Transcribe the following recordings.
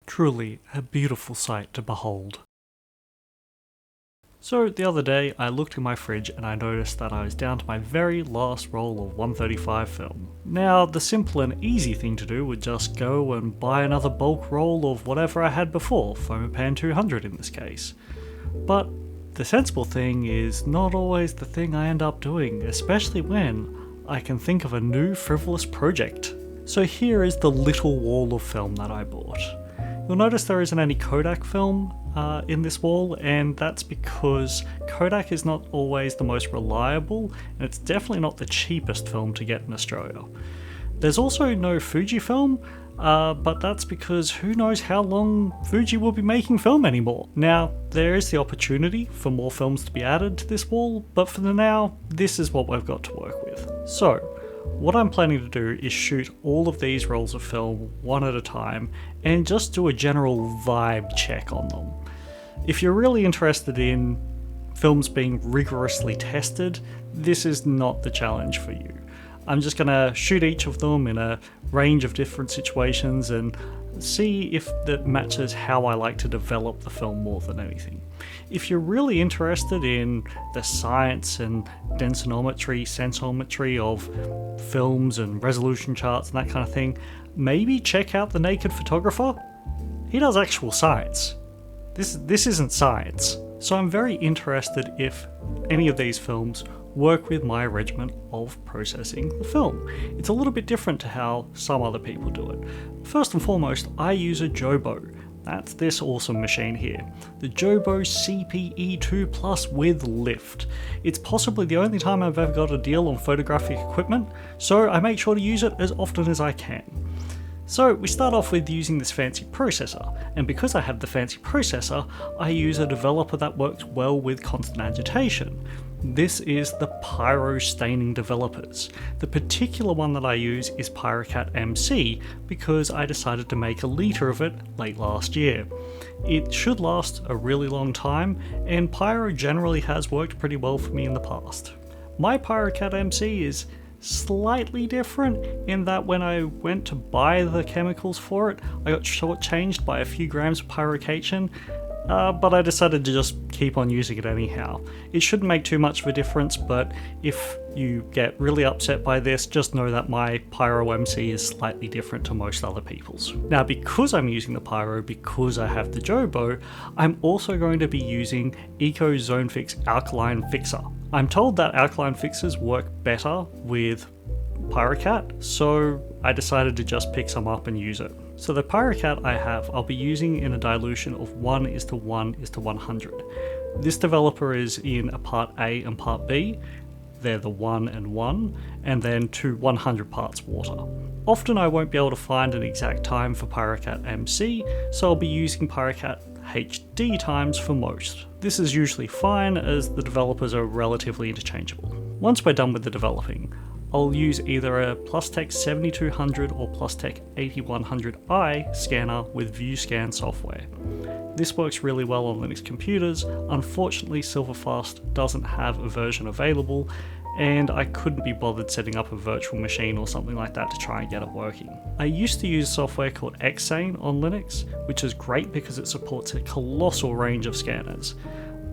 Truly a beautiful sight to behold. So the other day I looked in my fridge and I noticed that I was down to my very last roll of 135 film. Now the simple and easy thing to do would just go and buy another bulk roll of whatever I had before, Fomapan 200 in this case. But the sensible thing is not always the thing I end up doing, especially when I can think of a new frivolous project. So here is the little wall of film that I bought. You'll notice there isn't any Kodak film in this wall, and that's because Kodak is not always the most reliable, and it's definitely not the cheapest film to get in Australia. There's also no Fujifilm, but that's because who knows how long Fuji will be making film anymore. Now, there is the opportunity for more films to be added to this wall, but for the now, this is what we've got to work with. So, what I'm planning to do is shoot all of these rolls of film one at a time and just do a general vibe check on them. If you're really interested in films being rigorously tested, this is not the challenge for you. I'm just going to shoot each of them in a range of different situations and see if that matches how I like to develop the film more than anything. If you're really interested in the science and densitometry, sensometry of films and resolution charts and that kind of thing, maybe check out The Naked Photographer. He does actual science. This isn't science. So I'm very interested if any of these films work with my regimen of processing the film. It's a little bit different to how some other people do it. First and foremost, I use a Jobo. That's this awesome machine here, the Jobo CPE2 Plus with lift. It's possibly the only time I've ever got a deal on photographic equipment, so I make sure to use it as often as I can. So we start off with using this fancy processor, and because I have the fancy processor, I use a developer that works well with constant agitation. This is the Pyro staining developers. The particular one that I use is PyroCat MC because I decided to make a litre of it late last year. It should last a really long time, and Pyro generally has worked pretty well for me in the past. My PyroCat MC is slightly different in that when I went to buy the chemicals for it, I got shortchanged by a few grams of pyrocation, but I decided to just keep on using it anyhow. It shouldn't make too much of a difference, but if you get really upset by this, just know that my Pyro MC is slightly different to most other people's. Now, because I'm using the Pyro, because I have the Jobo, I'm also going to be using Eco Zone Fix Alkaline Fixer. I'm told that alkaline fixers work better with PyroCat, so I decided to just pick some up and use it. So the PyroCat I have, I'll be using in a dilution of 1:1:100. This developer is in a part A and part B. They're the 1 and 1, and then to 100 parts water. Often I won't be able to find an exact time for PyroCat MC, so I'll be using PyroCat HD times for most. This is usually fine as the developers are relatively interchangeable. Once we're done with the developing, I'll use either a PlusTech 7200 or PlusTech 8100i scanner with VueScan software. This works really well on Linux computers. Unfortunately, Silverfast doesn't have a version available, and I couldn't be bothered setting up a virtual machine or something like that to try and get it working. I used to use software called Xane on Linux, which is great because it supports a colossal range of scanners.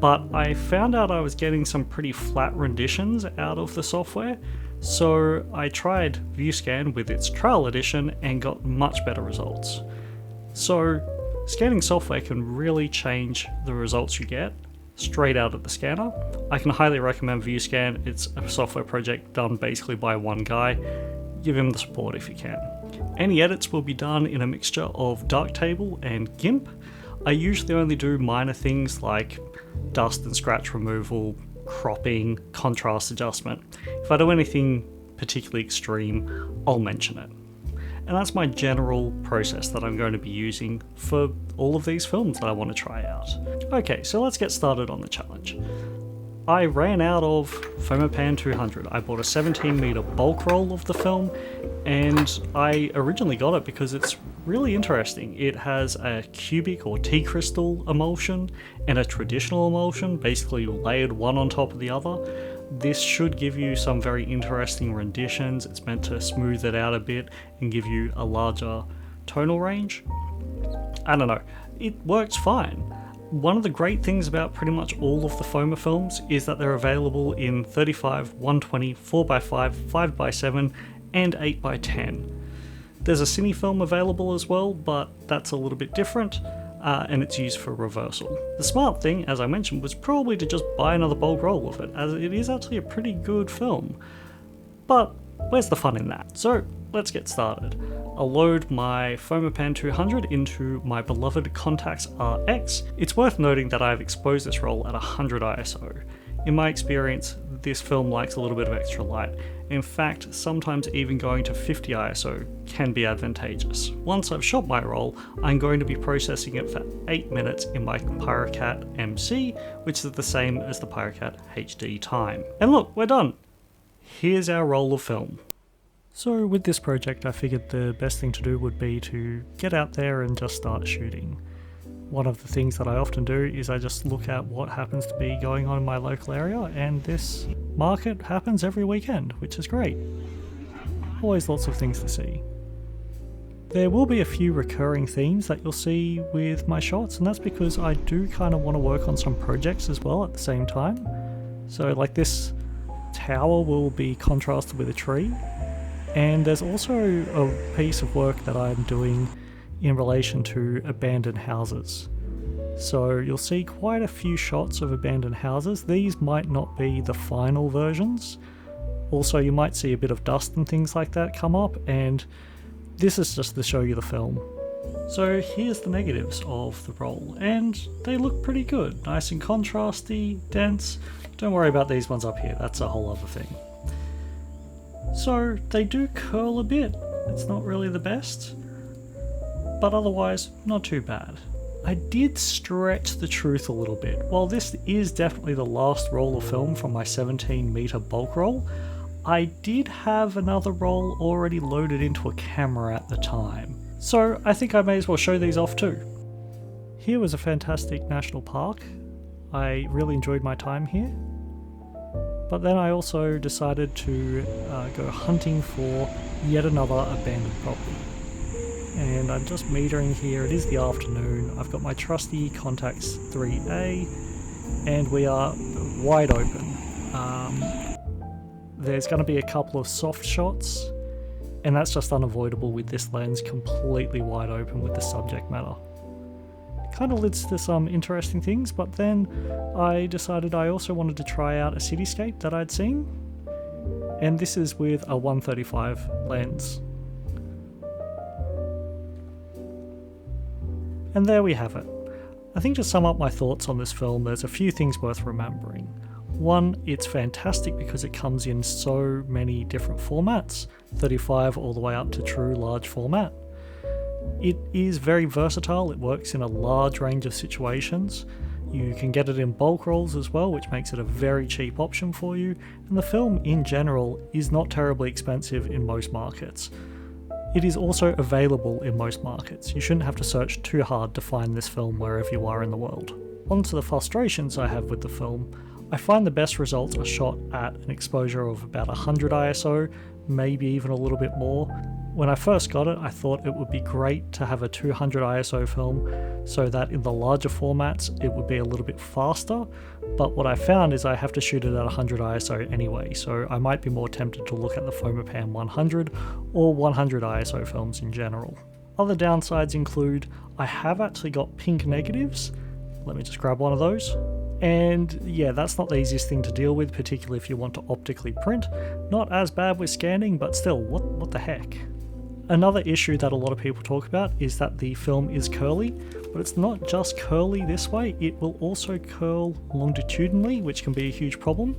But I found out I was getting some pretty flat renditions out of the software, so I tried VueScan with its trial edition and got much better results. So scanning software can really change the results you get straight out of the scanner. I can highly recommend VueScan. It's a software project done basically by one guy. Give him the support if you can. Any edits will be done in a mixture of Darktable and GIMP. I usually only do minor things like dust and scratch removal, cropping, contrast adjustment. If I do anything particularly extreme, I'll mention it. And that's my general process that I'm going to be using for all of these films that I want to try out. Okay, so let's get started on the challenge. I ran out of Fomapan 200. I bought a 17 meter bulk roll of the film, and I originally got it because it's really interesting. It has a cubic or T-crystal emulsion and a traditional emulsion, basically layered one on top of the other. This should give you some very interesting renditions. It's meant to smooth it out a bit and give you a larger tonal range. I don't know, it works fine. One of the great things about pretty much all of the Foma films is that they're available in 35, 120, 4x5, 5x7 and 8x10. There's a cine film available as well, but that's a little bit different, and it's used for reversal. The smart thing, as I mentioned, was probably to just buy another bulk roll of it, as it is actually a pretty good film. But where's the fun in that? So let's get started. I'll load my Fomapan 200 into my beloved Contax RX. It's worth noting that I've exposed this roll at 100 ISO. In my experience, this film likes a little bit of extra light. In fact, sometimes even going to 50 ISO can be advantageous. Once I've shot my roll, I'm going to be processing it for 8 minutes in my Pyrocat MC, which is the same as the Pyrocat HD time. And look, we're done! Here's our roll of film. So with this project, I figured the best thing to do would be to get out there and just start shooting. One of the things that I often do is I just look at what happens to be going on in my local area, and this market happens every weekend, which is great. Always lots of things to see. There will be a few recurring themes that you'll see with my shots, and that's because I do kind of want to work on some projects as well at the same time. So like this tower will be contrasted with a tree, and there's also a piece of work that I'm doing in relation to abandoned houses. So you'll see quite a few shots of abandoned houses. These might not be the final versions. Also, you might see a bit of dust and things like that come up, and this is just to show you the film. So here's the negatives of the roll, and they look pretty good. Nice and contrasty, dense. Don't worry about these ones up here, that's a whole other thing. So they do curl a bit. It's not really the best, but otherwise not too bad. I did stretch the truth a little bit. While this is definitely the last roll of film from my 17-meter bulk roll, I did have another roll already loaded into a camera at the time. So I think I may as well show these off too. Here was a fantastic national park. I really enjoyed my time here. But then I also decided to go hunting for yet another abandoned property. And I'm just metering here, it is the afternoon, I've got my trusty Contax 3A, and we are wide open. There's going to be a couple of soft shots, and that's just unavoidable with this lens completely wide open with the subject matter. Kind of leads to some interesting things, but then I decided I also wanted to try out a cityscape that I'd seen, and this is with a 135 lens. And there we have it. I think to sum up my thoughts on this film, there's a few things worth remembering. One, it's fantastic because it comes in so many different formats, 35 all the way up to true large format. It is very versatile, it works in a large range of situations. You can get it in bulk rolls as well, which makes it a very cheap option for you, and the film in general is not terribly expensive in most markets. It is also available in most markets. You shouldn't have to search too hard to find this film wherever you are in the world. On to the frustrations I have with the film. I find the best results are shot at an exposure of about 100 ISO, maybe even a little bit more. When I first got it, I thought it would be great to have a 200 ISO film so that in the larger formats it would be a little bit faster, but what I found is I have to shoot it at 100 ISO anyway, so I might be more tempted to look at the Fomapan 100 or 100 ISO films in general. Other downsides include I have actually got pink negatives. Let me just grab one of those. And yeah, that's not the easiest thing to deal with, particularly if you want to optically print. Not as bad with scanning, but still, what the heck? Another issue that a lot of people talk about is that the film is curly, but it's not just curly this way, it will also curl longitudinally, which can be a huge problem.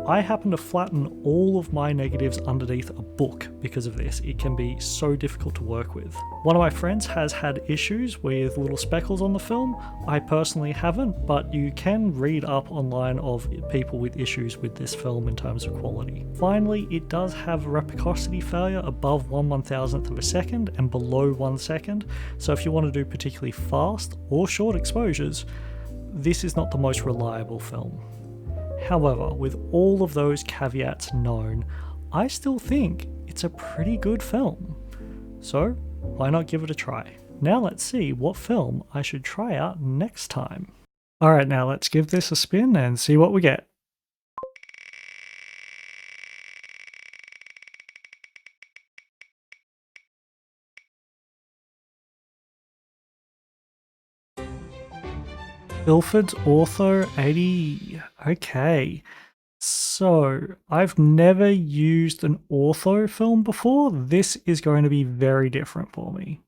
I happen to flatten all of my negatives underneath a book because of this. It can be so difficult to work with. One of my friends has had issues with little speckles on the film. I personally haven't, but you can read up online of people with issues with this film in terms of quality. Finally, it does have reciprocity failure above 1/1000th of a second and below 1 second, so if you want to do particularly fast or short exposures, this is not the most reliable film. However, with all of those caveats known, I still think it's a pretty good film. So why not give it a try? Now let's see what film I should try out next time. Alright, now let's give this a spin and see what we get. Ilford's Ortho 80. Okay. So, I've never used an ortho film before. This is going to be very different for me.